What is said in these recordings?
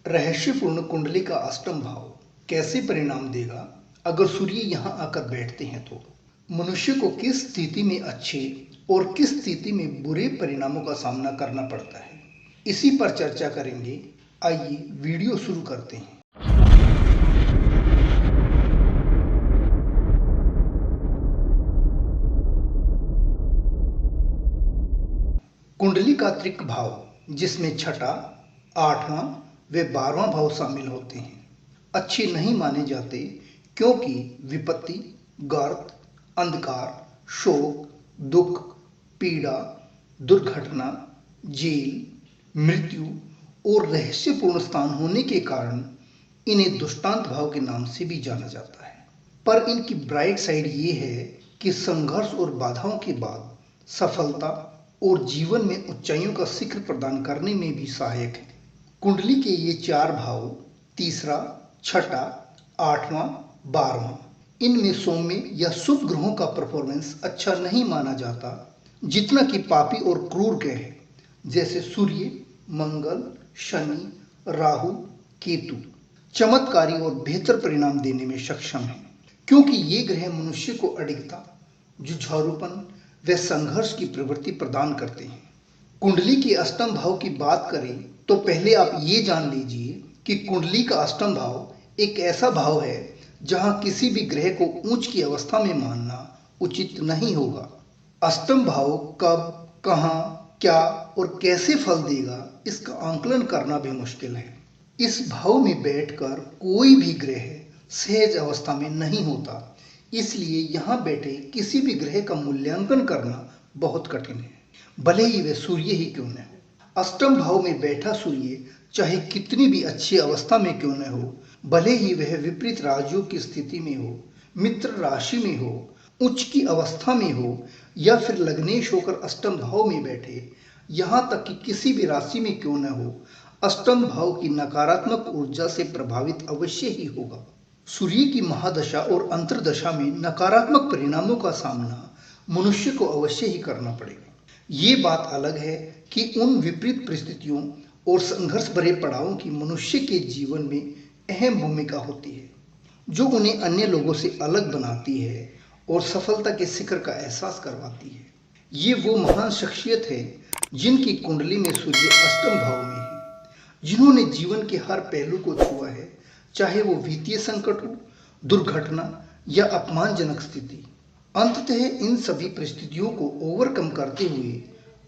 रहस्यपूर्ण कुंडली का अष्टम भाव कैसे परिणाम देगा अगर सूर्य यहाँ आकर बैठते हैं तो मनुष्य को किस स्थिति में अच्छे और किस स्थिति में बुरे परिणामों का सामना करना पड़ता है, इसी पर चर्चा करेंगे। आइए वीडियो शुरू करते हैं। कुंडली का त्रिक भाव जिसमें छठा, आठवां व 12वां भाव शामिल होते हैं अच्छे नहीं माने जाते, क्योंकि विपत्ति, गर्त, अंधकार, शोक, दुख, पीड़ा, दुर्घटना, जेल, मृत्यु और रहस्यपूर्ण स्थान होने के कारण इन्हें दुष्टांत भाव के नाम से भी जाना जाता है। पर इनकी ब्राइट साइड ये है कि संघर्ष और बाधाओं के बाद सफलता और जीवन में ऊंचाइयों का शिखर प्रदान करने में भी सहायक है। कुंडली के ये चार भाव, तीसरा, छठा, आठवां, 12वां, इनमें सौम्य या शुभ ग्रहों का परफॉर्मेंस अच्छा नहीं माना जाता, जितना कि पापी और क्रूर ग्रह जैसे सूर्य, मंगल, शनि, राहु, केतु चमत्कारी और बेहतर परिणाम देने में सक्षम है, क्योंकि ये ग्रह मनुष्य को अडिगता, जुझारूपन व संघर्ष की प्रवृत्ति प्रदान करते हैं। कुंडली के अष्टम भाव की बात करें तो पहले आप ये जान लीजिए कि कुंडली का अष्टम भाव एक ऐसा भाव है जहां किसी भी ग्रह को ऊंच की अवस्था में मानना उचित नहीं होगा। अष्टम भाव कब, कहां, क्या और कैसे फल देगा, इसका आंकलन करना भी मुश्किल है। इस भाव में बैठकर कोई भी ग्रह सहज अवस्था में नहीं होता, इसलिए यहाँ बैठे किसी भी ग्रह का मूल्यांकन करना बहुत कठिन है, भले ही वह सूर्य ही क्यों न हो। अष्टम भाव में बैठा सूर्य चाहे कितनी भी अच्छी अवस्था में क्यों न हो, भले ही वह विपरीत राजयोग की स्थिति में हो, मित्र राशि में हो, उच्च की अवस्था में हो या फिर लग्नेश होकर अष्टम भाव में बैठे, यहाँ तक कि किसी भी राशि में क्यों न हो, अष्टम भाव की नकारात्मक ऊर्जा से प्रभावित अवश्य ही होगा। सूर्य की महादशा और अंतर्दशा में नकारात्मक परिणामों का सामना मनुष्य को अवश्य ही करना पड़ेगा। ये बात अलग है कि उन विपरीत परिस्थितियों और संघर्ष भरे पड़ावों की मनुष्य के जीवन में अहम भूमिका होती है, जो उन्हें अन्य लोगों से अलग बनाती है और सफलता के शिखर का एहसास करवाती है। ये वो महान शख्सियत है जिनकी कुंडली में सूर्य अष्टम भाव में है, जिन्होंने जीवन के हर पहलू को छुआ है, चाहे वो वित्तीय संकट हो, दुर्घटना या अपमानजनक स्थिति। अंततः इन सभी परिस्थितियों को ओवरकम करते हुए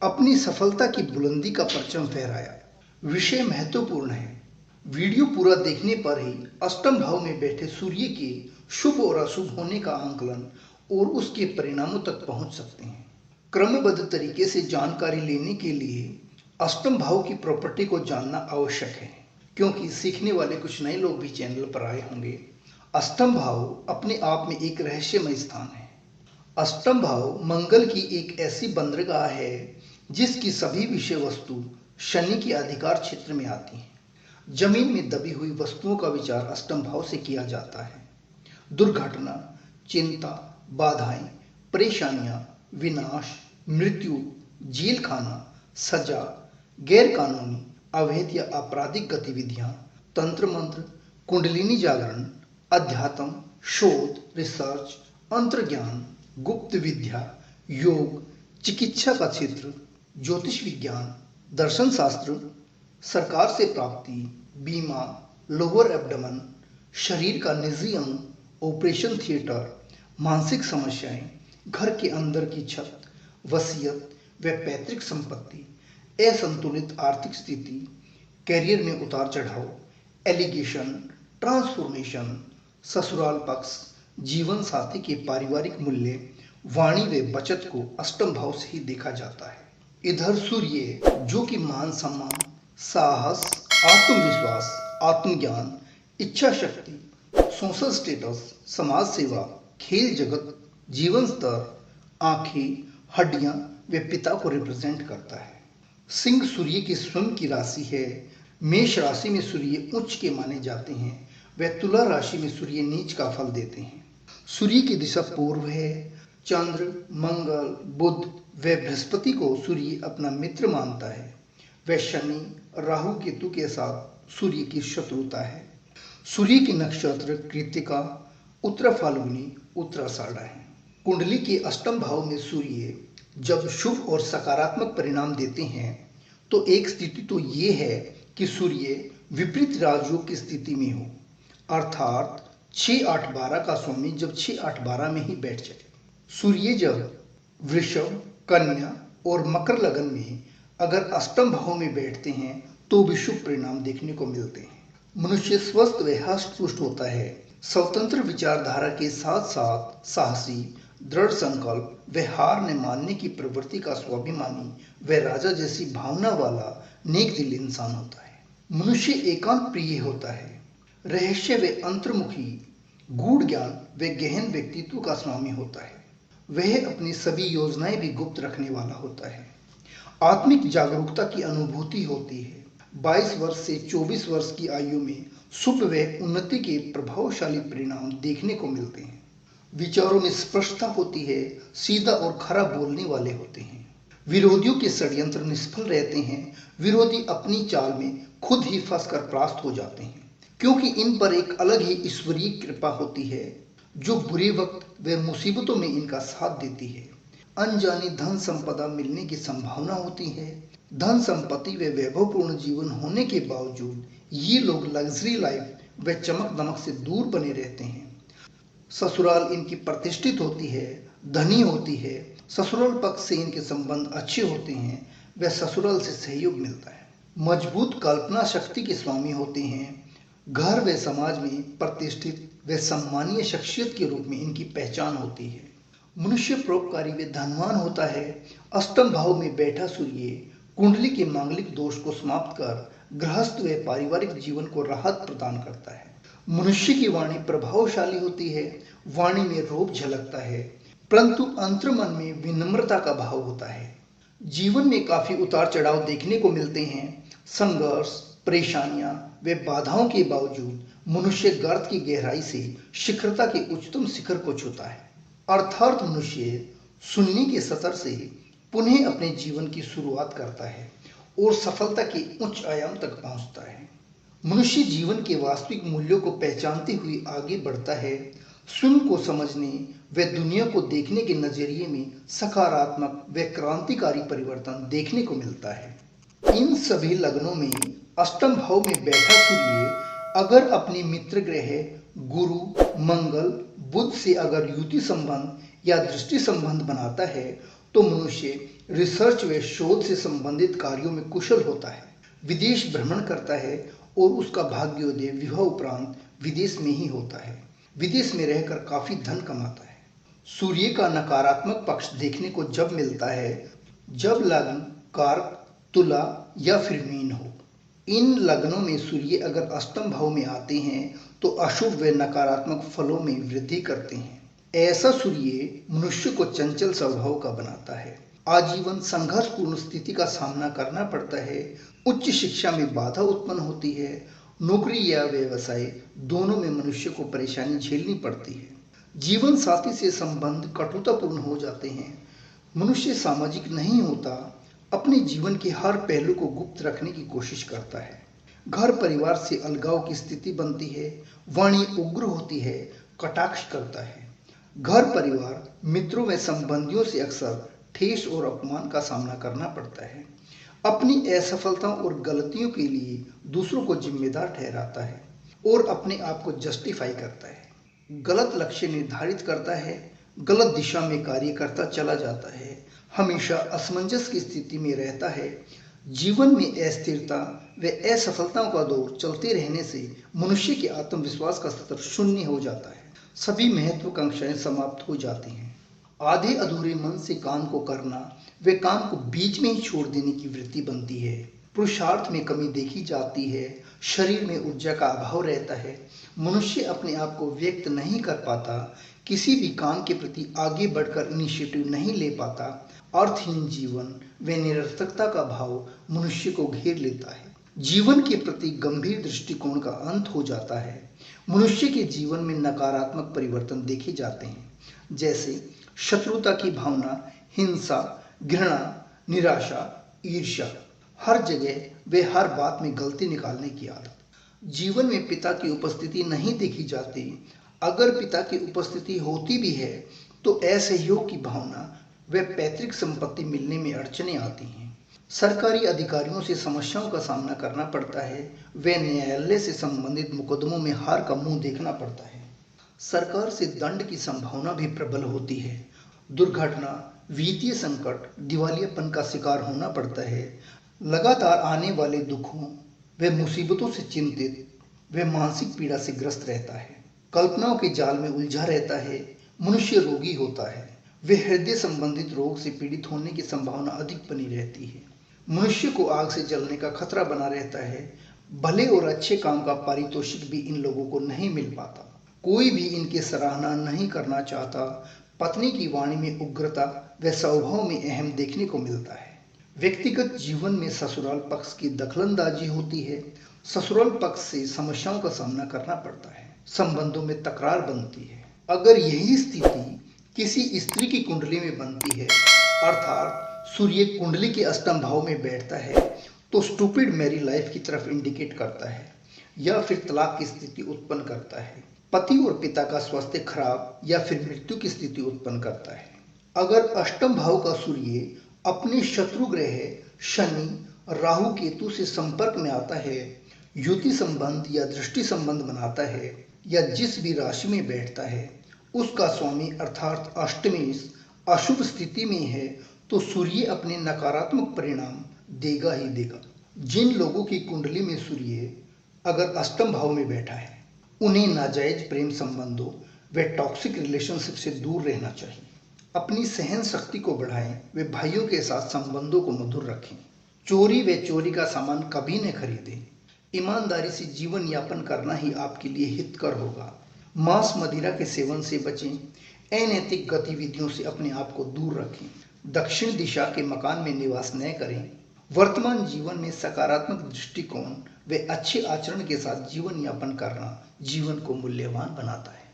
अपनी सफलता की बुलंदी का परचम फहराया। विषय महत्वपूर्ण है, वीडियो पूरा देखने पर ही अष्टम भाव में बैठे सूर्य के शुभ और अशुभ होने का आंकलन और उसके परिणामों तक पहुंच सकते हैं। क्रमबद्ध तरीके से जानकारी लेने के लिए अष्टम भाव की प्रॉपर्टी को जानना आवश्यक है, क्योंकि सीखने वाले कुछ नए लोग भी चैनल पर आए होंगे। अष्टम भाव अपने आप में एक रहस्यमय स्थान है। अष्टम भाव मंगल की एक ऐसी बंदरगाह है जिसकी सभी विषय वस्तु शनि के अधिकार क्षेत्र में आती हैं। जमीन में दबी हुई वस्तुओं का विचार अष्टम भाव से किया जाता है। दुर्घटना, चिंता, बाधाएं, परेशानियां, विनाश, मृत्यु, जेल खाना, सजा, गैर कानूनी, अवैध या आपराधिक गतिविधियां, तंत्र मंत्र, कुंडलिनी जागरण, अध्यात्म, शोध, रिसर्च, अंतर्ज्ञान, गुप्त विद्या, योग, चिकित्सा का क्षेत्र, ज्योतिष विज्ञान, दर्शन शास्त्र, सरकार से प्राप्ति, बीमा, लोअर एब्डमन, शरीर का निजी अंग, ऑपरेशन थिएटर, मानसिक समस्याएं, घर के अंदर की छत, वसीयत व पैतृक संपत्ति, असंतुलित आर्थिक स्थिति, कैरियर में उतार चढ़ाव, एलिगेशन, ट्रांसफॉर्मेशन, ससुराल पक्ष, जीवन साथी के पारिवारिक मूल्य, वाणी व बचत को अष्टम भाव से ही देखा जाता है। इधर सूर्य जो कि मान सम्मान, साहस, आत्मविश्वास, आत्मज्ञान, इच्छा शक्ति, सोशल स्टेटस, समाज सेवा, खेल जगत, जीवन स्तर, आंखें, हड्डियां व पिता को रिप्रेजेंट करता है। सिंह सूर्य की स्वयं की राशि है। मेष राशि में सूर्य उच्च के माने जाते हैं, व तुला राशि में सूर्य नीच का फल देते हैं। सूर्य की दिशा पूर्व है। चंद्र, मंगल, बुध व बृहस्पति को सूर्य अपना मित्र मानता है। वह शनि, राहु, केतु के साथ सूर्य की शत्रुता है। सूर्य के नक्षत्र कृत्तिका, उत्तरा फाल्गुनी, उत्तराषाढ़ है। कुंडली के अष्टम भाव में सूर्य जब शुभ और सकारात्मक परिणाम देते हैं तो एक स्थिति तो ये है कि सूर्य विपरीत राजयोग की स्थिति में हो, अर्थात 6-8-12 का स्वामी जब 6-8-12 में ही बैठ जाए। सूर्य जब वृषभ, कन्या और मकर लगन में अगर अष्टम भाव में बैठते हैं तो भी शुभ परिणाम देखने को मिलते हैं। मनुष्य स्वस्थ व हष्ट-पुष्ट होता है। स्वतंत्र विचारधारा के साथ साथ साहसी, दृढ़ संकल्प व हार न मानने की प्रवृत्ति का स्वाभिमानी व राजा जैसी भावना वाला नेक दिल इंसान होता है। मनुष्य एकांत प्रिय होता है। रहस्य व अंतर्मुखी, गूढ़ ज्ञान व गहन व्यक्तित्व का स्वामी होता है। वह अपनी सभी योजनाएं भी गुप्त रखने वाला होता है। आत्मिक जागरूकता की अनुभूति होती है। 22 वर्ष से 24 वर्ष की आयु में शुभ व उन्नति के प्रभावशाली परिणाम देखने को मिलते हैं। विचारों में स्पष्टता होती है। सीधा और खरा बोलने वाले होते हैं। विरोधियों के षड्यंत्र निष्फल रहते हैं। विरोधी अपनी चाल में खुद ही फंसकर परास्त हो जाते हैं, क्योंकि इन पर एक अलग ही ईश्वरीय कृपा होती है जो बुरे वक्त व मुसीबतों में इनका साथ देती है। अनजानी धन संपदा मिलने की संभावना होती है। धन संपत्ति व वैभवपूर्ण जीवन होने के बावजूद ये लोग लग्जरी लाइफ व चमक दमक से दूर बने रहते हैं। ससुराल इनकी प्रतिष्ठित होती है, धनी होती है। ससुराल पक्ष से इनके संबंध अच्छे होते हैं व ससुराल से सहयोग मिलता है। मजबूत कल्पना शक्ति के स्वामी होते हैं। घर व समाज में प्रतिष्ठित व सम्मानीय शख्सियत के रूप में इनकी पहचान होती है। मनुष्य परोपकारी व धनवान होता है। अष्टम भाव में बैठा सूर्य कुंडली के मांगलिक दोष को समाप्त कर गृहस्थ व पारिवारिक जीवन को राहत प्रदान करता है। मनुष्य की वाणी प्रभावशाली होती है। वाणी में रोब झलकता है, परंतु अंतर्मन में विनम्रता का भाव होता है। जीवन में काफी उतार चढ़ाव देखने को मिलते हैं। संघर्ष, परेशानियां व बाधाओं के बावजूद मनुष्य गर्त की गहराई से शिखरता के उच्चतम शिखर को छूता है, अर्थात मनुष्य शून्य के स्तर से पुनः अपने जीवन की शुरुआत करता है और सफलता के उच्च आयाम तक पहुंचता है। मनुष्य जीवन के वास्तविक मूल्यों को पहचानते हुए आगे बढ़ता है। स्वयं को समझने व दुनिया को देखने के नजरिए में सकारात्मक व क्रांतिकारी परिवर्तन देखने को मिलता है। इन सभी लग्नों में अष्टम भाव में बैठा सूर्य अगर अपनी मित्र ग्रह गुरु, मंगल, बुध से अगर युति संबंध या दृष्टि संबंध बनाता है तो मनुष्य रिसर्च व शोध से संबंधित कार्यों में कुशल होता है। विदेश भ्रमण करता है और उसका भाग्योदय विवाह उपरांत विदेश में ही होता है। विदेश में रहकर काफी धन कमाता है। सूर्य का नकारात्मक पक्ष देखने को जब मिलता है जब लग्न कर्क, तुला या फिर मीन हो। इन लग्नों में सूर्य अगर अष्टम भाव में आते हैं तो अशुभ व नकारात्मक फलों में वृद्धि करते हैं। ऐसा सूर्य मनुष्य को चंचल स्वभाव का बनाता है। आजीवन संघर्षपूर्ण स्थिति का सामना करना पड़ता है। उच्च शिक्षा में बाधा उत्पन्न होती है। नौकरी या व्यवसाय दोनों में मनुष्य को परेशानी झेलनी पड़ती है। जीवन साथी से संबंध कटुतापूर्ण हो जाते हैं। मनुष्य सामाजिक नहीं होता। अपने जीवन के हर पहलू को गुप्त रखने की कोशिश करता है। घर परिवार से अलगाव की स्थिति बनती है। वाणी उग्र होती है, कटाक्ष करता है। घर परिवार, मित्रों व संबंधियों से अक्सर ठेस और अपमान का सामना करना पड़ता है। अपनी असफलताओं और गलतियों के लिए दूसरों को जिम्मेदार ठहराता है और अपने आप को जस्टिफाई करता है। गलत लक्ष्य निर्धारित करता है, गलत दिशा में कार्य करता चला जाता है। हमेशा असमंजस की स्थिति में रहता है। जीवन में अस्थिरता व असफलताओं का दौर चलते रहने से मनुष्य के आत्मविश्वास का स्तर शून्य हो जाता है। सभी महत्वाकांक्षाएं समाप्त हो जाती हैं। आधे अधूरे मन से काम को करना व काम को बीच में ही छोड़ देने की वृत्ति बनती है। पुरुषार्थ में कमी देखी जाती है। शरीर में ऊर्जा का अभाव रहता है। मनुष्य अपने आप को व्यक्त नहीं कर पाता। किसी भी काम के प्रति आगे बढ़कर इनिशिएटिव नहीं ले पाता। अर्थहीन जीवन व निरर्थकता का भाव मनुष्य को घेर लेता है। जीवन के प्रति गंभीर दृष्टिकोण का अंत हो जाता है। मनुष्य के जीवन में नकारात्मक परिवर्तन देखे जाते हैं, जैसे शत्रुता की भावना, हिंसा, घृणा, निराशा, ईर्ष्या। हर जगह वे हर बात में गलती निकालने की आदत। जीवन में पिता की उपस्थिति नहीं देखी जाती। अगर पिता की उपस्थिति होती भी है तो असहयोग की भावना व पैतृक संपत्ति मिलने में अड़चनें आती हैं। सरकारी अधिकारियों से समस्याओं का सामना करना पड़ता है व न्यायालय से संबंधित मुकदमों में हार का मुंह देखना पड़ता है। सरकार से दंड की संभावना भी प्रबल होती है। दुर्घटना, वित्तीय संकट, दिवालियापन का शिकार होना पड़ता है। लगातार आने वाले दुखों व मुसीबतों से चिंतित व मानसिक पीड़ा से ग्रस्त रहता है। कल्पनाओं के जाल में उलझा रहता है। मनुष्य रोगी होता है। वे हृदय संबंधित रोग से पीड़ित होने की संभावना अधिक बनी रहती है। मनुष्य को आग से जलने का खतरा बना रहता है। भले और अच्छे काम का पारितोषिक भी इन लोगों को नहीं मिल पाता। कोई भी इनकी सराहना नहीं करना चाहता। पत्नी की वाणी में उग्रता व स्वभाव में अहम देखने को मिलता है। व्यक्तिगत जीवन में ससुराल पक्ष की दखलंदाजी होती है। ससुराल पक्ष से समस्याओं का सामना करना पड़ता है। संबंधों में तकरार बनती है। अगर यही स्थिति किसी स्त्री की कुंडली में बनती है, अर्थात सूर्य कुंडली के अष्टम भाव में बैठता है, तो स्टूपिड मैरी लाइफ की तरफ इंडिकेट करता है या फिर तलाक की स्थिति उत्पन्न करता है। पति और पिता का स्वास्थ्य खराब या फिर मृत्यु की स्थिति उत्पन्न करता है। अगर अष्टम भाव का सूर्य अपने शत्रु ग्रह शनि, राहु, केतु से संपर्क में आता है, युति संबंध या दृष्टि संबंध बनाता है या जिस भी राशि में बैठता है उसका स्वामी अर्थात अष्टमेश अशुभ स्थिति में है, तो सूर्य अपने नकारात्मक परिणाम देगा ही देगा। जिन लोगों की कुंडली में सूर्य अगर अष्टम भाव में बैठा है, उन्हें नाजायज प्रेम संबंधों व टॉक्सिक रिलेशनशिप से दूर रहना चाहिए। अपनी सहन शक्ति को बढ़ाएं व भाइयों के साथ संबंधों को मधुर रखें। चोरी व चोरी का सामान कभी न खरीदें। ईमानदारी से जीवन यापन करना ही आपके लिए हितकर होगा। मांस मदिरा के सेवन से बचें। अनैतिक गतिविधियों से अपने आप को दूर रखें। दक्षिण दिशा के मकान में निवास न करें। वर्तमान जीवन में सकारात्मक दृष्टिकोण व अच्छे आचरण के साथ जीवन यापन करना जीवन को मूल्यवान बनाता है।